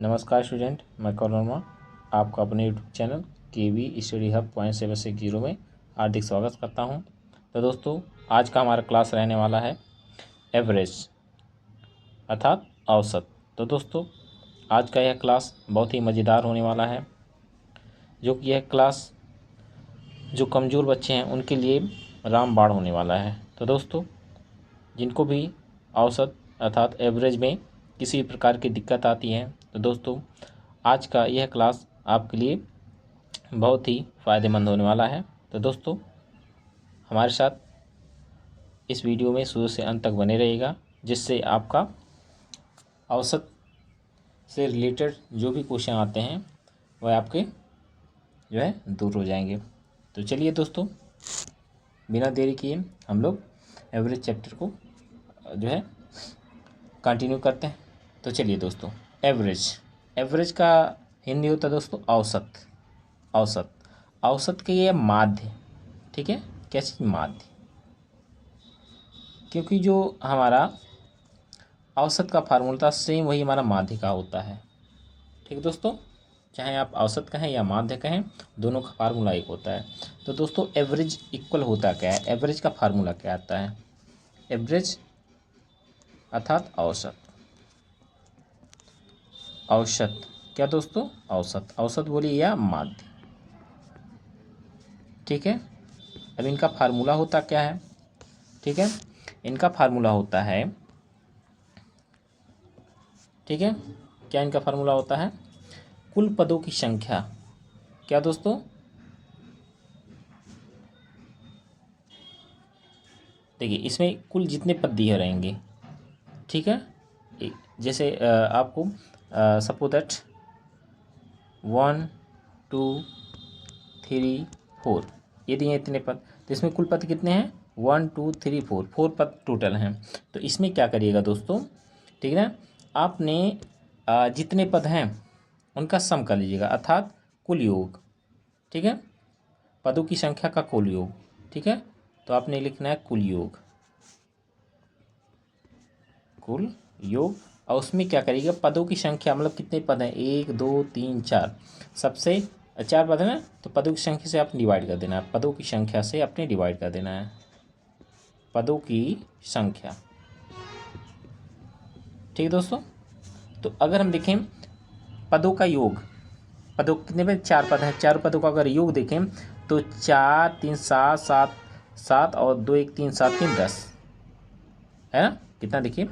नमस्कार स्टूडेंट, मैं कौर वर्मा आपका अपने यूट्यूब चैनल केवी स्टडी हब 0.760 में हार्दिक स्वागत करता हूं। तो दोस्तों, आज का हमारा क्लास रहने वाला है एवरेज अर्थात औसत। तो दोस्तों, आज का यह क्लास बहुत ही मज़ेदार होने वाला है, जो कि यह क्लास जो कमज़ोर बच्चे हैं उनके लिए रामबाण होने वाला है। तो दोस्तों, जिनको भी औसत अर्थात एवरेज में किसी प्रकार की दिक्कत आती है, तो दोस्तों आज का यह क्लास आपके लिए बहुत ही फ़ायदेमंद होने वाला है। तो दोस्तों, हमारे साथ इस वीडियो में शुरू से अंत तक बने रहिएगा, जिससे आपका औसत से रिलेटेड जो भी क्वेश्चन आते हैं वह आपके जो है दूर हो जाएंगे। तो चलिए दोस्तों, बिना देरी किए हम लोग एवरेज चैप्टर को जो है कंटिन्यू करते हैं। तो चलिए दोस्तों, एवरेज का हिंदी होता है दोस्तों औसत। औसत के ये माध्य, ठीक है, कैसे माध्य, क्योंकि जो हमारा औसत का फार्मूला था सेम वही हमारा माध्य का होता है। ठीक है दोस्तों, चाहे आप औसत कहें या माध्य कहें, दोनों का फार्मूला एक होता है। तो दोस्तों, एवरेज इक्वल होता क्या है, एवरेज का फार्मूला क्या आता है? एवरेज अर्थात औसत क्या दोस्तों? औसत बोलिए या माध्य, ठीक है। अब इनका फार्मूला होता क्या है? ठीक है, इनका फार्मूला होता है, ठीक है, क्या इनका फार्मूला होता है? कुल पदों की संख्या। क्या दोस्तों? देखिए, इसमें कुल जितने पद दिए रहेंगे, ठीक है, जैसे आपको सपोज दैट 1 2 3 4 ये दिए इतने पद, तो इसमें कुल पद कितने हैं? 1 2 3 4 पद टोटल हैं। तो इसमें क्या करिएगा दोस्तों, ठीक है ना, आपने जितने पद हैं उनका सम कर लीजिएगा, अर्थात कुल योग, ठीक है, पदों की संख्या का कुल योग, ठीक है। तो आपने लिखना है कुल योग, और उसमें क्या करिएगा, पदों की संख्या मतलब कितने पद हैं, 1 2 3 4, सबसे 4 पद है ना, तो पदों की संख्या से आपने डिवाइड कर देना है, पदों की संख्या से आपने डिवाइड कर देना है, पदों की संख्या, ठीक है दोस्तों। तो अगर हम देखें पदों का योग, पदों कितने पद? 4 पद हैं, 4 पदों का अगर योग देखें तो 4 3 7 7 7 और 2 1 3 7 3 10 है ना। कितना देखिए,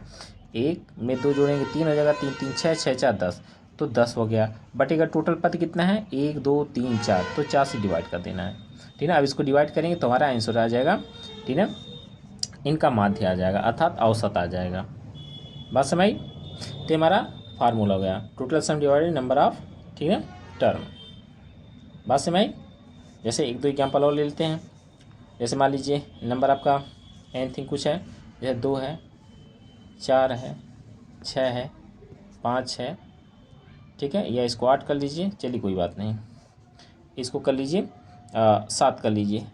1 में 2 जोड़ेंगे 3 हो जाएगा, 3 3 6 6 4 10, तो 10 हो गया। बटेगा टोटल पद कितना है? 1 2 3 4, तो 4 से डिवाइड कर देना है, ठीक है। अब इसको डिवाइड करेंगे तो हमारा आंसर आ जाएगा, ठीक है, इनका माध्य आ जाएगा अर्थात औसत आ जाएगा। बात समझ आई? तो हमारा फार्मूला हो गया total sum divided number of, ठीक है, टर्म। बात समझ आई? जैसे एक दो एग्जाम्पल और ले लेते हैं। जैसे मान लीजिए नंबर आपका एनीथिंग कुछ है, जैसे 2 है, 4 है, 6 है, 5 है, ठीक है, या इसको 8 कर लीजिए, चलिए कोई बात नहीं, इसको कर लीजिए 7 कर लीजिए।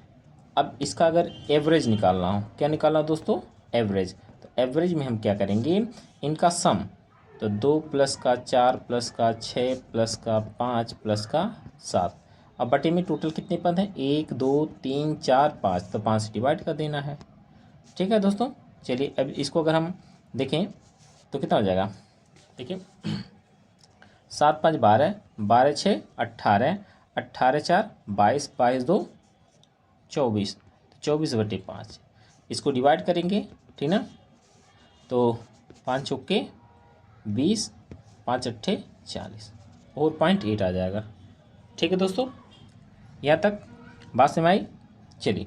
अब इसका अगर एवरेज निकालना हो, क्या निकालना हो दोस्तों? एवरेज। तो एवरेज में हम क्या करेंगे, इनका सम, तो 2 प्लस का 4 प्लस का 6 प्लस का 5 प्लस का 7, अब बटे में टोटल कितने पद हैं? 1 2 3 4 5, तो 5 से डिवाइड कर देना है, ठीक है दोस्तों। चलिए अब इसको अगर हम देखें तो कितना हो जाएगा, देखिए 7 5 12, 12 6 18, 18 4 22, 22 2 24, 24/5, इसको डिवाइड करेंगे, ठीक ना, तो 5 चौके 20, 5 अट्ठे 40 और 0.8 आ जाएगा, ठीक है दोस्तों। यहाँ तक बात समझ आई? चलिए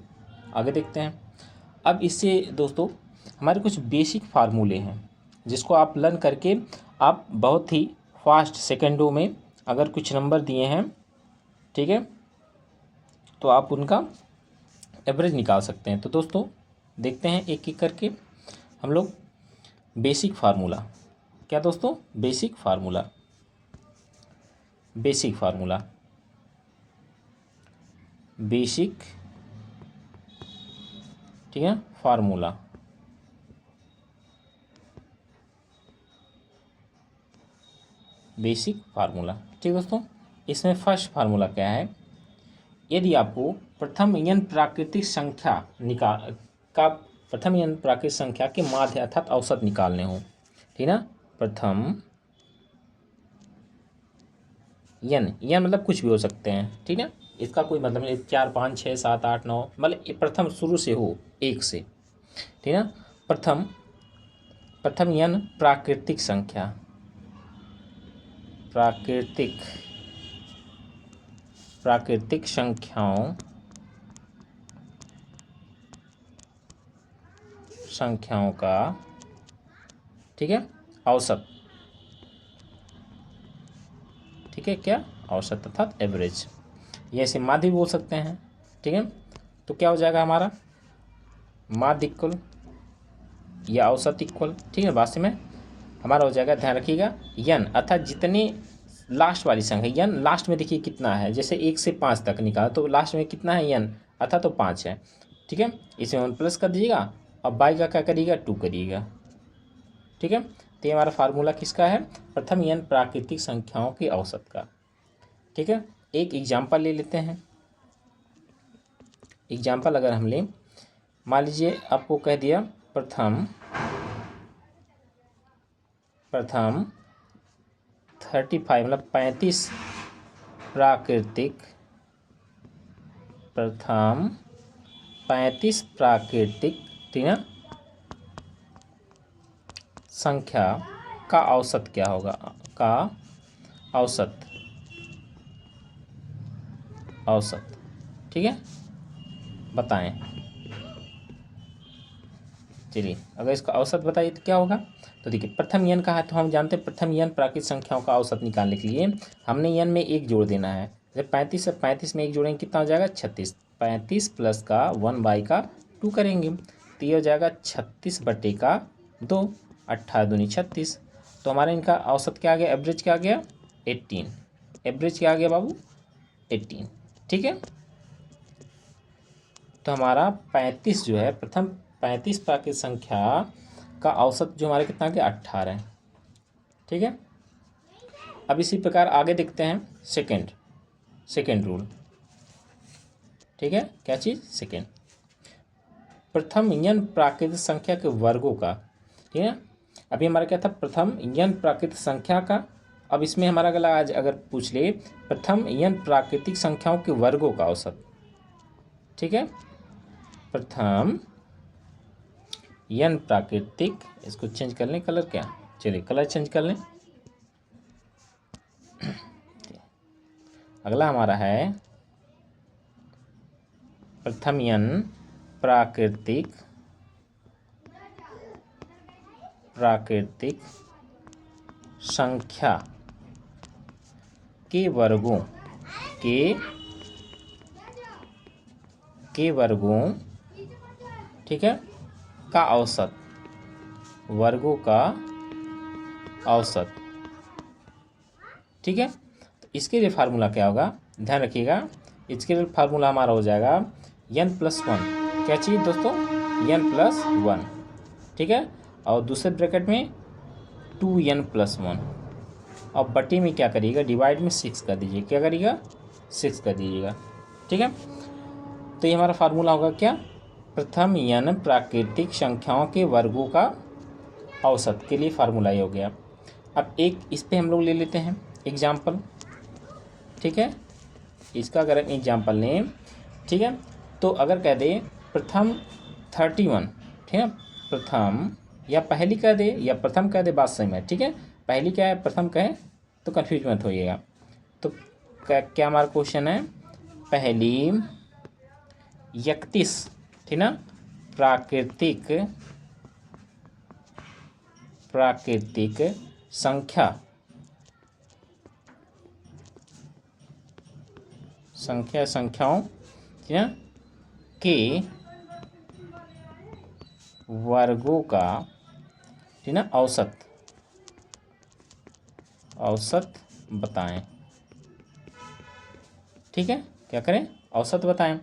आगे देखते हैं। अब इससे दोस्तों हमारे कुछ बेसिक फार्मूले हैं, जिसको आप लर्न करके आप बहुत ही फास्ट सेकंडों में अगर कुछ नंबर दिए हैं, ठीक है, तो आप उनका एवरेज निकाल सकते हैं। तो दोस्तों देखते हैं एक एक करके हम लोग बेसिक फार्मूला। क्या दोस्तों? बेसिक फार्मूला, बेसिक ठीक है, फार्मूला, बेसिक फार्मूला। ठीक दोस्तों, इसमें फर्स्ट फार्मूला क्या है, यदि आपको प्रथम n प्राकृतिक संख्या प्राकृतिक संख्या के माध्य अर्थात औसत निकालने हो, ठीक ना। प्रथम n मतलब कुछ भी हो सकते हैं, ठीक है, इसका कोई मतलब नहीं, 4 5 6 7 8 9, मतलब ये प्रथम शुरू से हो 1 से, ठीक है। प्रथम n प्राकृतिक संख्याओं का, ठीक है, औसत, ठीक है, क्या औसत अर्थात एवरेज, ये ऐसे माध्य भी बोल सकते हैं, ठीक है। तो क्या हो जाएगा हमारा, माध्य इक्वल या औसत इक्वल, ठीक है, भाष्य में हमारा हो जाएगा, ध्यान रखिएगा, n अर्थात जितने लास्ट वाली संख्या, n लास्ट में देखिए कितना है, जैसे 1 से 5 तक निकाला तो लास्ट में कितना है n, अर्थात तो 5 है, ठीक है। इसमें 1 प्लस कर दीजिएगा, अब बाई का क्या करिएगा, 2 करिएगा, ठीक है। तो ये हमारा फार्मूला किसका है, प्रथम n प्राकृतिक संख्याओं के औसत का, ठीक है। एक एग्जाम्पल ले लेते हैं। एग्जाम्पल अगर हम लें, मान लीजिए आपको कह दिया प्रथम 35 मतलब 35 प्राकृतिक, प्रथम 35 प्राकृतिक, ठीक है, संख्या का औसत क्या होगा, का औसत, ठीक है, बताएं। चलिए, अगर इसका औसत बताइए तो क्या होगा, तो देखिए प्रथम n का है, तो हम जानते हैं प्रथम n प्राकृतिक संख्याओं का औसत निकालने के लिए हमने n में 1 जोड़ देना है। जब 35 से 35 में 1 जोड़ेंगे कितना हो जाएगा, 36, 35 प्लस का 1/2 करेंगे तो ये हो जाएगा 36/2, 18 दूनी 36। तो हमारा इनका औसत क्या आ गया, एवरेज क्या आ गया, 18, एवरेज क्या आ गया बाबू, 18, ठीक है। तो हमारा 35 जो है, प्रथम 35 प्राकृतिक संख्या का औसत जो हमारे कितना गया, 18 है, ठीक है। अब इसी प्रकार आगे देखते हैं, सेकेंड रूल, ठीक है, क्या चीज़, सेकेंड, प्रथम n प्राकृतिक संख्या के वर्गों का, ठीक है। अभी हमारा क्या था, प्रथम n प्राकृतिक संख्या का, अब इसमें हमारा आज अगर पूछ ले प्रथम n प्राकृतिक संख्याओं के वर्गों का औसत, ठीक है, प्रथम n प्राकृतिक, इसको चेंज कर लें कलर, क्या, चलिए कलर चेंज कर लें। अगला हमारा है प्रथम n प्राकृतिक संख्या के वर्गों ठीक है, का औसत, वर्गों का औसत, ठीक है। तो इसके लिए फार्मूला क्या होगा, ध्यान रखिएगा, इसके लिए फार्मूला हमारा हो जाएगा n+1, क्या चीज़ दोस्तों, n+1, ठीक है, और दूसरे ब्रैकेट में 2n+1, और बटे में क्या करिएगा, डिवाइड में 6 कर दीजिए, क्या करिएगा, 6 कर दीजिएगा, ठीक है। तो ये हमारा फार्मूला होगा क्या, प्रथम n प्राकृतिक संख्याओं के वर्गों का औसत के लिए फार्मूला ये हो गया। अब एक इस पे हम लोग ले लेते हैं एग्जाम्पल, ठीक है, इसका अगर एग्जाम्पल लें, ठीक है, तो अगर कह दे प्रथम 31, ठीक है, प्रथम या पहली कह दे या प्रथम कह दे, बात सही है, ठीक है, पहली क्या है, प्रथम कहे तो कन्फ्यूज मत होइएगा। तो क्या हमारा क्वेश्चन है, पहली 31, ठीक ना, प्राकृतिक संख्याओं, ठीक है, के वर्गों का, ठीक ना, औसत बताएं, ठीक है, क्या करें, औसत बताएं।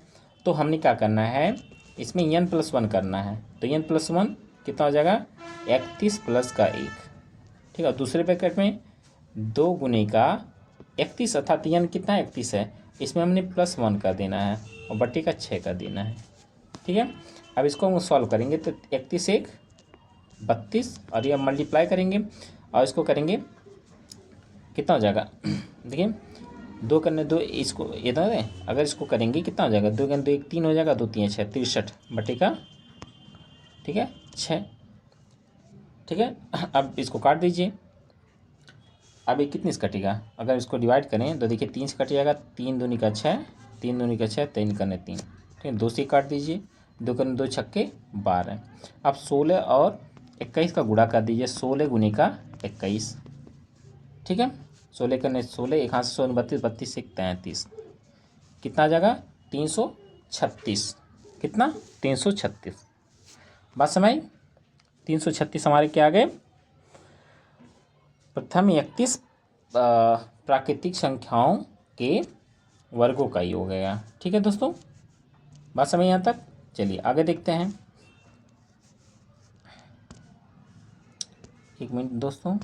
तो हमने क्या करना है, इसमें n+1 करना है, तो n+1 कितना हो जाएगा, 31 प्लस का 1, ठीक है, दूसरे ब्रैकेट में 2 गुने का 31 अर्थात n कितना 31 है, इसमें हमने +1 कर देना है और बट्टे का 6 कर देना है। ठीक है, अब इसको हम सॉल्व करेंगे तो 31 एक 32 और ये मल्टीप्लाई करेंगे और इसको करेंगे कितना हो जाएगा देखिए 2 करने 2 इसको ये तो है, अगर इसको करेंगे कितना हो जाएगा 2 करने 2 1 3 हो जाएगा 2 3 6 63 बटे का ठीक है 6। ठीक है, अब इसको काट दीजिए। अब ये कितने से कटेगा, अगर इसको डिवाइड करें तो देखिए 3 से कट जाएगा, 3 दूनी का 6 3 दूनी का 6 3 करने 3 ठीक है, 2 से काट दीजिए, 2 करने 2 छक्के 12। अब 16 और 21 का गुणा कर दीजिए, 16 गुने का 21 ठीक है, 16 करने 16 एक हाथ से 16 32 32 से 33 कितना आ जाएगा 336। कितना 336, बात समझ 336 हमारे क्या आ गए, प्रथम 31 प्राकृतिक संख्याओं के वर्गों का योग है। ठीक है दोस्तों, बात समझ यहाँ तक। चलिए आगे देखते हैं। एक मिनट दोस्तों,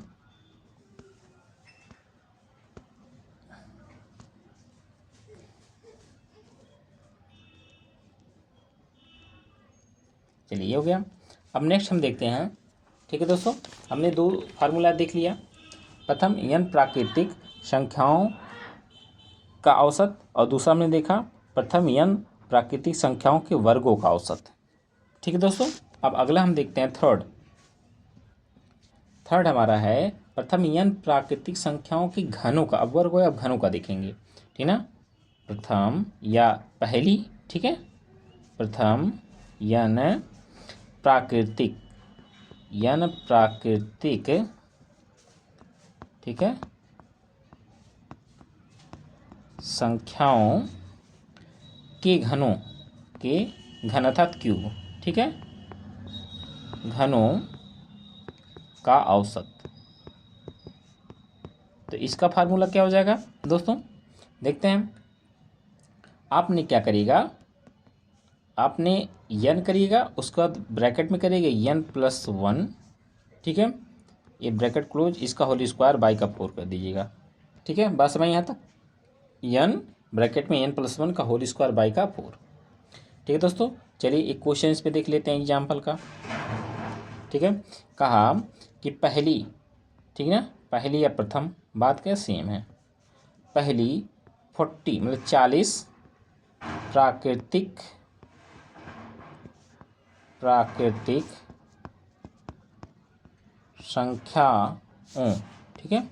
चलिए ये हो गया। अब नेक्स्ट हम देखते हैं। ठीक है दोस्तों, हमने 2 फार्मूला देख लिया। प्रथम n प्राकृतिक संख्याओं का औसत और दूसरा हमने देखा प्रथम n प्राकृतिक संख्याओं के वर्गों का औसत। ठीक है दोस्तों, अब अगला हम देखते हैं थर्ड हमारा है प्रथम n प्राकृतिक संख्याओं के घनों का। अब वर्ग हो अब घनों का देखेंगे ठीक ना, प्रथम या पहली ठीक है, प्रथम n प्राकृतिक ठीक है संख्याओं के घनों के घन अर्थात क्यूब ठीक है, घनों का औसत। तो इसका फार्मूला क्या हो जाएगा दोस्तों, देखते हैं। आपने क्या करिएगा, आपने n करिएगा, उसके बाद ब्रैकेट में करिएगा n+1 ठीक है, ये ब्रैकेट क्लोज, इसका होल स्क्वायर बाई का 4 कर दीजिएगा। ठीक है, बात समझ यहाँ तक, n ब्रैकेट में n+1 का होल स्क्वायर बाई का 4। ठीक है दोस्तों, चलिए एक क्वेश्चन इस पे देख लेते हैं एग्जाम्पल का। ठीक है, कहा कि पहली ठीक है ना, पहली या प्रथम बात क्या सेम है, पहली 40 मतलब 40 प्राकृतिक संख्याओं ठीक है,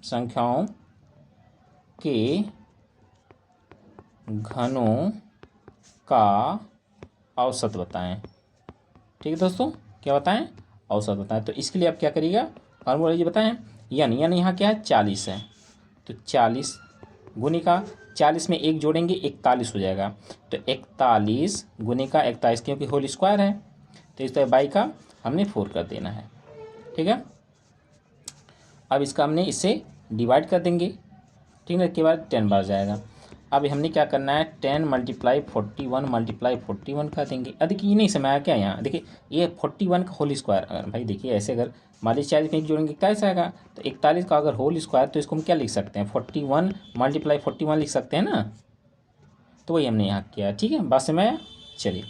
संख्याओं के घनों का औसत बताएं। ठीक है दोस्तों, क्या बताएं, औसत बताएं। तो इसके लिए आप क्या करिएगा, फार्मूला ये बताएं, n यहाँ क्या है 40 है, तो 40 गुने का 40 में 1 जोड़ेंगे 41 हो जाएगा, तो 41 गुने का 41 क्योंकि होल स्क्वायर है, तो इस तरह बाई का हमने 4 कर देना है। ठीक है, अब इसका हमने इससे डिवाइड कर देंगे ठीक है, इसके बाद 10 बार जाएगा। अब हमने क्या करना है 10 × 41 × 41 कर देंगे। अब देखिए ये नहीं समय आया क्या, यहाँ देखिए ये 41 का होल स्क्वायर, अगर भाई देखिए ऐसे अगर मान लीजिए 40 में 1 जोड़ेंगे 41 आएगा, तो 41 का अगर होल स्क्वायर तो इसको हम क्या लिख सकते हैं 41 × 41 लिख सकते हैं ना, तो वही हमने यहाँ किया। ठीक है, बात समझ आया। चलिए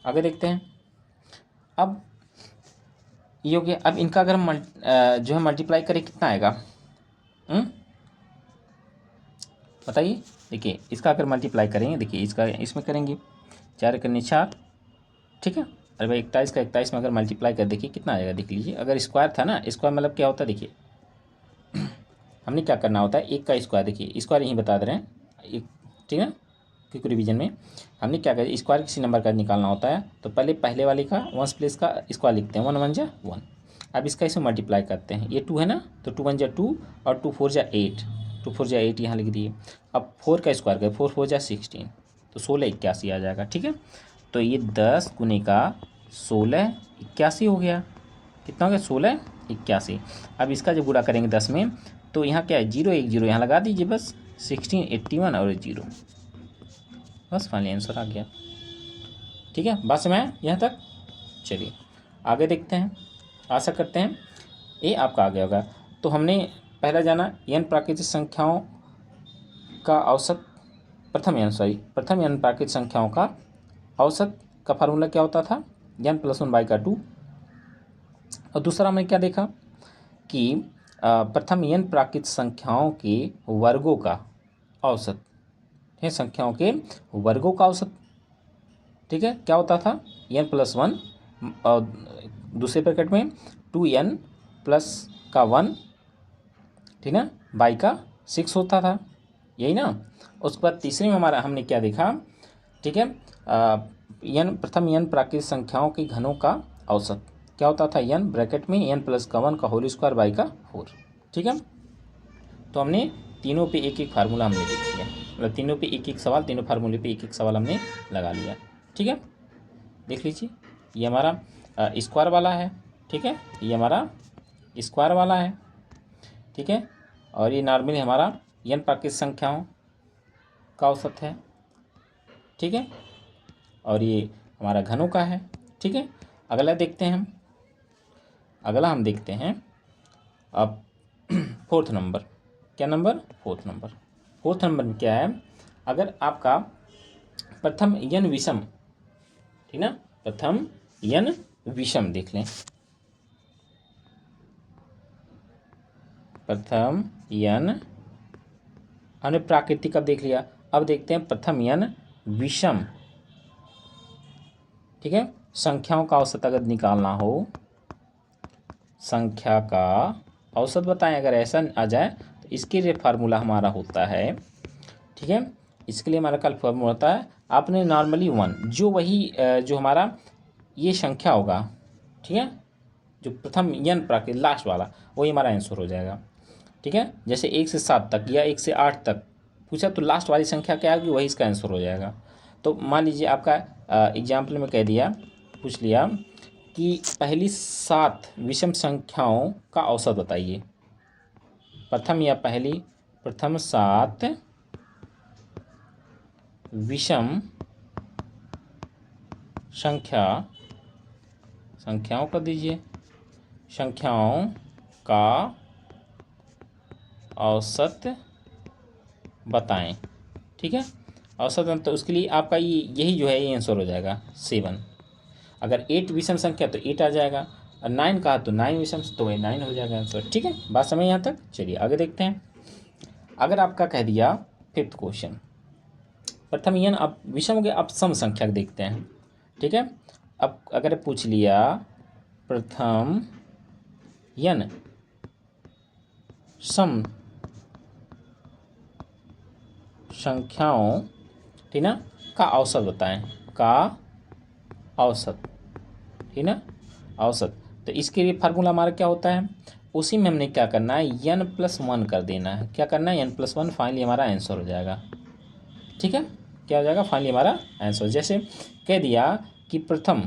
आगे देखते हैं। अब ये हो गया, अब इनका अगर हम जो है मल्टीप्लाई करें कितना आएगा बताइए। देखिए इसका अगर मल्टीप्लाई करेंगे, देखिए इसका इसमें करेंगे 4 करने 4 ठीक है, अरे भाई 41 का 41 में अगर मल्टीप्लाई कर देखिए कितना आएगा, देख लीजिए। अगर स्क्वायर था ना, स्क्वायर मतलब क्या होता है, देखिए हमने क्या करना होता है 1 का स्क्वायर, देखिए स्क्वायर यहीं बता दे रहे हैं एक ठीक है, क्योंकि रिवीजन में हमने क्या करें स्क्वायर किसी नंबर का निकालना होता है, तो पहले वाले का 1 प्लेस का स्क्वायर लिखते हैं, 1 1 जा 1। अब इसका इसमें मल्टीप्लाई करते हैं, ये 2 है ना, तो 2 1 जा 2 और 2 4 जा 8, 2 4 जा 8 यहाँ लिख दिए। अब 4 का स्क्वायर करें, 4 4 जा 16, तो 16 81 आ जाएगा। ठीक है, तो ये 10 गुने का 16 81 हो गया, कितना हो गया 16 81। अब इसका जब गुणा करेंगे 10 में, तो यहाँ क्या है 0 1 0 यहाँ लगा दीजिए बस, 16 81 और 0, बस फाइनली आंसर आ गया। ठीक है, बात समझ आया यहाँ तक। चलिए आगे देखते हैं, आशा करते हैं ये आपका आ गया होगा। तो हमने पहला जाना n प्राकृतिक संख्याओं का औसत, प्रथम n प्राकृतिक संख्याओं का औसत का फार्मूला क्या होता था, n+1/2। और दूसरा हमने क्या देखा कि प्रथम n प्राकृतिक संख्याओं के वर्गों का औसत है, संख्याओं के वर्गों का औसत, ठीक है, क्या होता था n+1 और दूसरे ब्रैकेट में 2n प्लस का 1, ठीक ना, बाई का 6 होता था, यही ना। उसके बाद तीसरे में हमारा हमने क्या देखा, ठीक है, प्रथम n प्राकृतिक संख्याओं के घनों का औसत क्या होता था, n ब्रैकेट में n प्लस का 1 का होल स्क्वायर बाई का 4, ठीक है। तो हमने तीनों पे एक एक फार्मूला हमने देख लिया, मतलब तीनों पे एक एक सवाल, तीनों फार्मूले पे एक एक सवाल हमने लगा लिया, ठीक है। देख लीजिए ये हमारा स्क्वायर वाला है, ठीक है, ये हमारा स्क्वायर वाला है, ठीक है, और ये नॉर्मली हमारा n प्राकृतिक संख्याओं का औसत है, ठीक है, और ये हमारा घनों का है, ठीक है। अगला देखते हैं हम, अगला हम देखते हैं अब फोर्थ नंबर, क्या number, fourth number. Fourth number में क्या है, अगर आपका प्रथम n विषम, ठीक ना, प्रथम n विषम देख लें, प्रथम n हमने प्राकृतिक अब देख लिया, अब देखते हैं प्रथम n विषम, ठीक है, संख्याओं का औसत अगर निकालना हो, संख्या का औसत बताएं, अगर ऐसा आ जाए तो इसके लिए फार्मूला हमारा होता है, ठीक है, इसके लिए हमारा कल फार्मूला होता है, आपने नॉर्मली 1 जो वही जो हमारा ये संख्या होगा, ठीक है, जो प्रथम n प्राकृतिक लास्ट वाला वही हमारा आंसर हो जाएगा, ठीक है। जैसे 1 से 7 तक या 1 से 8 तक पूछा तो लास्ट वाली संख्या क्या आएगी, वही इसका आंसर हो जाएगा। तो मान लीजिए आपका एग्जाम्पल में कह दिया, पूछ लिया कि पहली 7 विषम संख्याओं का औसत बताइए, प्रथम 7 विषम संख्याओं का दीजिए, संख्याओं का औसत बताएं, ठीक है, औसत। तो उसके लिए आपका यही जो है ये आंसर हो जाएगा 7। अगर 8 विषम संख्या तो 8 आ जाएगा, और 9 कहा तो 9 विषम तो वही 9 हो जाएगा आंसर, ठीक है। बात समझ यहाँ तक, चलिए आगे देखते हैं। अगर आपका कह दिया फिफ्थ क्वेश्चन, प्रथम n अब विषम हो गया, अब सम संख्या देखते हैं, ठीक है। अब अगर पूछ लिया प्रथम n सम संख्याओं, ठीक ना, का औसत बताएं, का औसत, ठीक ना, औसत। तो इसके लिए फार्मूला हमारा क्या होता है, उसी में हमने क्या करना है, n+1 कर देना है, क्या करना है, n+1, फाइनली हमारा आंसर हो जाएगा, ठीक है, क्या हो जाएगा, फाइनली हमारा आंसर। जैसे कह दिया कि प्रथम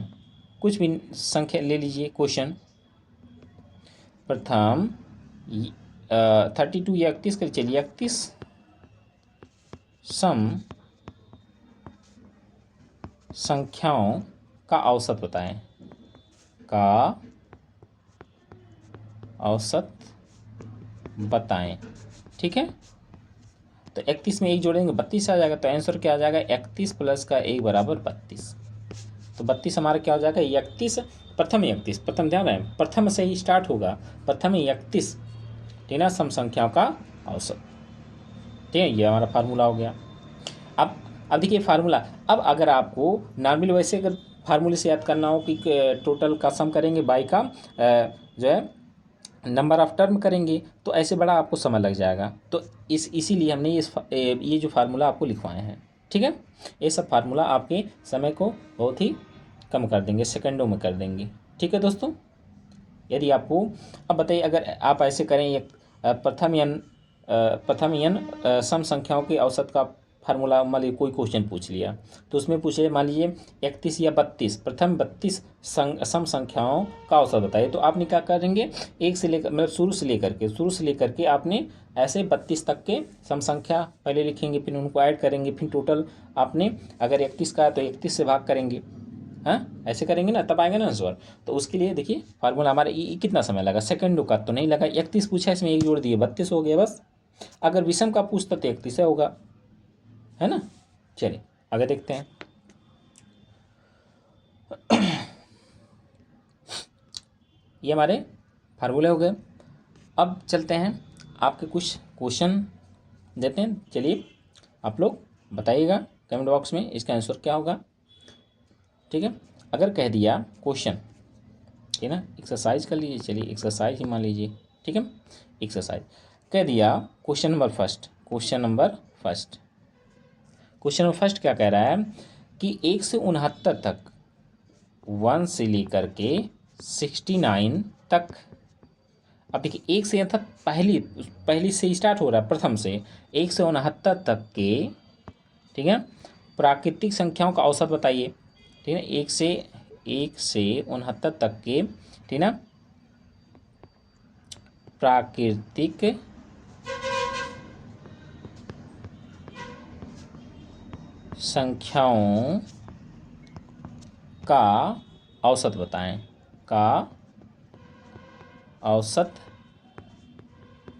कुछ भी संख्या ले लीजिए, क्वेश्चन प्रथम 32 या 31 कर चलिए, 31 सम संख्याओं का औसत बताएं, का औसत बताएं, ठीक है। तो 31 में 1 जोड़ेंगे 32 आ जाएगा, तो आंसर क्या आ जाएगा, 31 प्लस का 1 बराबर 32। तो 32 हमारा क्या हो जाएगा, 31, प्रथम 31, प्रथम ध्यान रहे प्रथम से ही स्टार्ट होगा, प्रथम 31, ठीक ना, सम संख्याओं का औसत, ठीक है, ये हमारा फार्मूला हो गया। अब देखिए फार्मूला, अब अगर आपको नॉर्मल वैसे अगर फार्मूले से याद करना हो कि टोटल का सम करेंगे बाई का जो है नंबर ऑफ टर्म करेंगे, तो ऐसे बड़ा आपको समय लग जाएगा। तो इसीलिए हमने ये जो फार्मूला आपको लिखवाए हैं, ठीक है, ये सब फार्मूला आपके समय को बहुत ही कम कर देंगे, सेकंडों में कर देंगे, ठीक है दोस्तों। यदि आपको अब बताइए, अगर आप ऐसे करें, एक प्रथम n सम संख्याओं के औसत का फार्मूला, मान लीजिए कोई क्वेश्चन पूछ लिया, तो उसमें पूछे मान लीजिए 31 या 32, प्रथम 32 सम संख्याओं का औसत बताइए, तो आपने क्या करेंगे, एक से लेकर मतलब शुरू से लेकर के आपने ऐसे 32 तक के सम संख्या पहले लिखेंगे, फिर उनको ऐड करेंगे, फिर टोटल आपने अगर 31 का है तो 31 से भाग करेंगे, हाँ, ऐसे करेंगे ना तब आएगा ना आंसर। तो उसके लिए देखिए फार्मूला हमारा कितना समय लगा, सेकंडों का तो नहीं लगा। 31 पूछा, इसमें एक जोड़ दिए 32 हो गया बस। अगर विषम का पूछता तो 31 होगा, है ना। चलिए आगे देखते हैं। ये हमारे फार्मूले हो गए। अब चलते हैं आपके कुछ क्वेश्चन देते हैं। चलिए आप लोग बताइएगा कमेंट बॉक्स में इसका आंसर क्या होगा, ठीक है। अगर कह दिया क्वेश्चन, ठीक है ना, एक्सरसाइज कर लीजिए। चलिए एक्सरसाइज ही मान लीजिए, ठीक है। एक्सरसाइज कह दिया question number first, question number first क्या कह रहा है कि 1 से 69 तक, 1 से लेकर के 69 तक। अब देखिए 1 से अर्थात पहली से स्टार्ट हो रहा है, प्रथम से 1 से 69 तक के, ठीक है, प्राकृतिक संख्याओं का औसत बताइए, ठीक है। 1 से 69 तक के, ठीक है, प्राकृतिक संख्याओं का औसत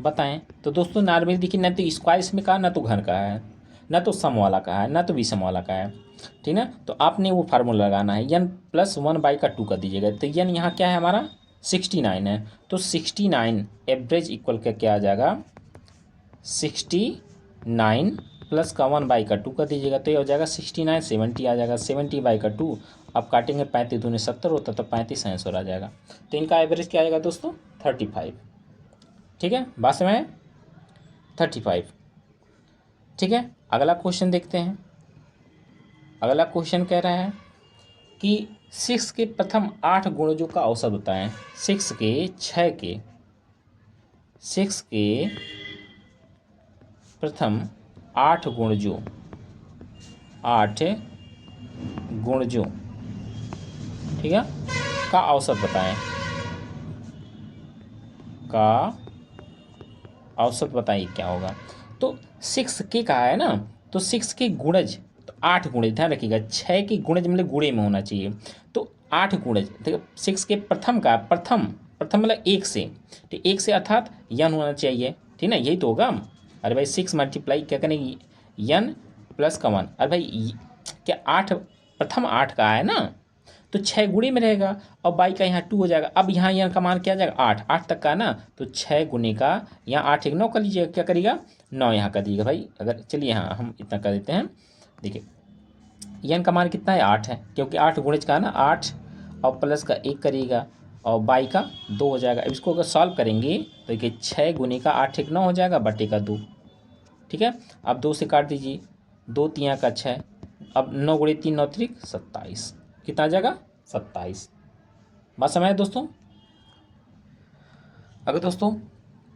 बताएं, तो दोस्तों नॉर्मली देखिए, ना तो स्क्वायर में का, ना तो घन का है, ना तो सम वाला का है, ना तो विषम वाला का है, ठीक है। तो आपने वो फार्मूला लगाना है, n + 1/2 कर दीजिएगा। तो n यहाँ क्या है हमारा 69 है, तो 69 एवरेज इक्वल क्या आ जाएगा 69 प्लस का 1/2 कर दीजिएगा, तो ये हो जाएगा 69, 70 आ जाएगा, 70/2। अब काटेंगे 35 दूनी 70 होता, तो 35 आंसर आ जाएगा। तो इनका एवरेज क्या आएगा दोस्तों 35, ठीक है। बात में 35, ठीक है। अगला क्वेश्चन देखते हैं। अगला क्वेश्चन कह रहा है कि 6 के प्रथम 8 गुणजों का औसत बताएं। 6 के प्रथम 8 गुणजों, ठीक है, का औसत बताएं, क्या होगा। तो 6 के कहा है ना, तो 6 के गुणज, तो 8 गुणज, ध्यान रखिएगा 6 के गुणज मतलब गुणे में होना चाहिए, तो 8 गुणज। देखो 6 के प्रथम का, प्रथम मतलब 1 से, तो 1 से अर्थात n होना चाहिए, ठीक ना, यही तो होगा। अरे भाई 6 मल्टीप्लाई क्या करेंगे n प्लस का 1। अरे भाई क्या 8 प्रथम 8 का है ना, तो 6 गुणे में रहेगा, और बाई का यहाँ 2 हो जाएगा। अब यहाँ का मान क्या आ जाएगा 8 तक का है ना, तो 6 गुणे का यहाँ 8 1 9 कर लीजिएगा, क्या करिएगा 9 यहाँ कर दीजिएगा भाई। अगर चलिए यहाँ हम इतना कर देते हैं, देखिए यन का मान कितना है 8 है, क्योंकि 8 गुणज का है ना 8, और प्लस का 1 करिएगा, और बाई का 2 हो जाएगा। इसको अगर सॉल्व करेंगे तो देखिए 6 गुणे का 8 1 9 हो जाएगा, बटे का 2, ठीक है। अब 2 से काट दीजिए, 2 3 का 6, अब 9 गुणे 3 9 3 27, कितना आ जाएगा 27। बात समझ आए दोस्तों। अगर दोस्तों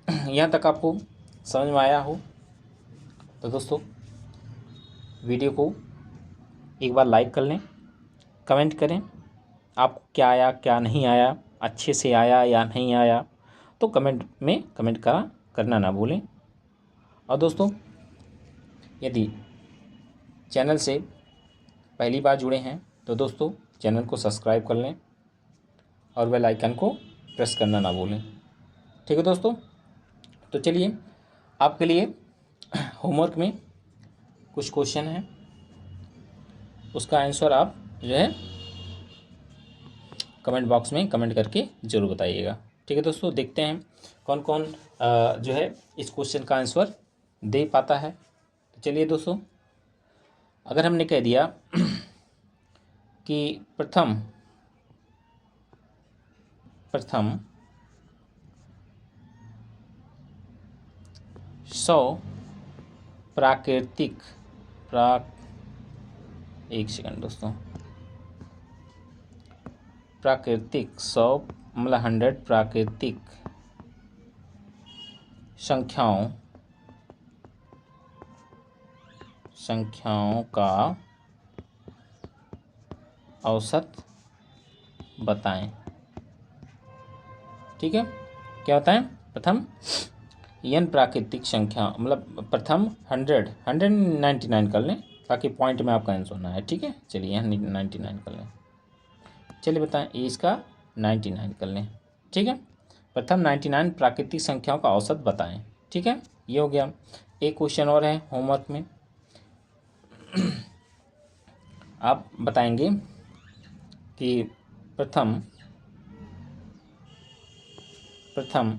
यहाँ तक आपको समझ में आया हो तो दोस्तों वीडियो को एक बार लाइक कर लें, कमेंट करें आपको क्या आया क्या नहीं आया, अच्छे से आया या नहीं आया, तो कमेंट में कमेंट करना ना भूलें। और दोस्तों यदि चैनल से पहली बार जुड़े हैं तो दोस्तों चैनल को सब्सक्राइब कर लें और बेल आइकन को प्रेस करना ना भूलें, ठीक है दोस्तों। तो चलिए आपके लिए होमवर्क में कुछ क्वेश्चन हैं, उसका आंसर आप जो है कमेंट बॉक्स में कमेंट करके ज़रूर बताइएगा, ठीक है दोस्तों। देखते हैं कौन कौन जो है इस क्वेश्चन का आंसर दे पाता है। तो चलिए दोस्तों, अगर हमने कह दिया कि प्रथम 100 प्राकृतिक एक सेकंड दोस्तों, प्राकृतिक 100 मतलब 100 प्राकृतिक संख्याओं का औसत बताएं, ठीक है। क्या बताएं, प्रथम n प्राकृतिक संख्या मतलब प्रथम 199 कर लें ताकि पॉइंट में आपका आंसर होना है, ठीक है। चलिए यहाँ 99 कर लें, चलिए बताएं, ये इसका 99 कर लें। ठीक है, प्रथम 99 प्राकृतिक संख्याओं का औसत बताएं। ठीक है, ये हो गया। एक क्वेश्चन और है होमवर्क में, आप बताएंगे कि प्रथम प्रथम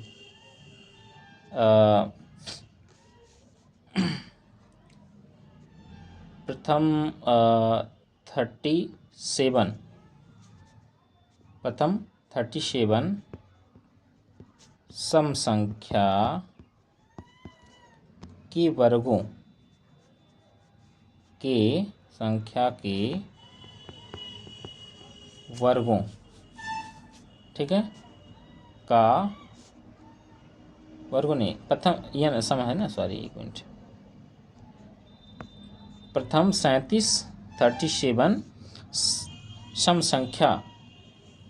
37 सम संख्या के वर्गों ठीक है, का वर्गों नहीं, प्रथम यह सम है ना, सॉरी एक मिनट, प्रथम 37 सम संख्या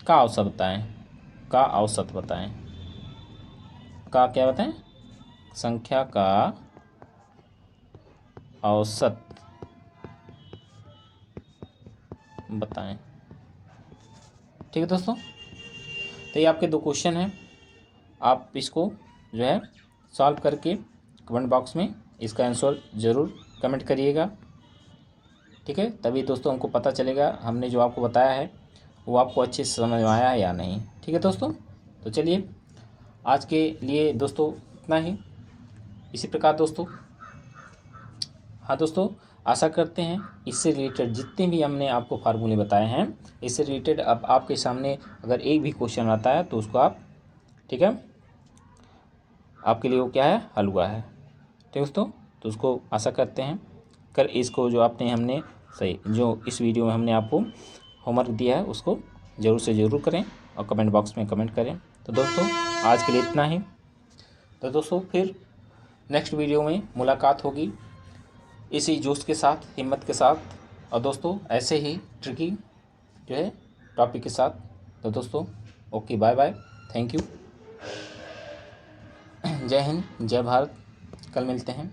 का औसत बताएं। का औसत बताएं, का क्या बताएं, संख्या का औसत बताएं। ठीक है दोस्तों, तो ये आपके दो क्वेश्चन हैं, आप इसको जो है सॉल्व करके कमेंट बॉक्स में इसका आंसर ज़रूर कमेंट करिएगा। ठीक है, तभी दोस्तों हमको पता चलेगा हमने जो आपको बताया है वो आपको अच्छे से समझ में आया है या नहीं। ठीक है दोस्तों, तो चलिए आज के लिए दोस्तों इतना ही। इसी प्रकार दोस्तों, हाँ दोस्तों, आशा करते हैं इससे रिलेटेड जितने भी हमने आपको फार्मूले बताए हैं, इससे रिलेटेड अब आपके सामने अगर एक भी क्वेश्चन आता है तो उसको आप, ठीक है, आपके लिए वो क्या है, हल हुआ है। ठीक दोस्तों, तो उसको आशा करते हैं कर इसको जो आपने हमने सही जो इस वीडियो में हमने आपको होमवर्क दिया है उसको ज़रूर से ज़रूर करें और कमेंट बॉक्स में कमेंट करें। तो दोस्तों आज के लिए इतना ही। तो दोस्तों फिर नेक्स्ट वीडियो में मुलाकात होगी इसी जोश के साथ, हिम्मत के साथ, और दोस्तों ऐसे ही ट्रिकी जो है टॉपिक के साथ। तो दोस्तों okay, bye bye, thank you, जय हिंद, जय भारत, कल मिलते हैं।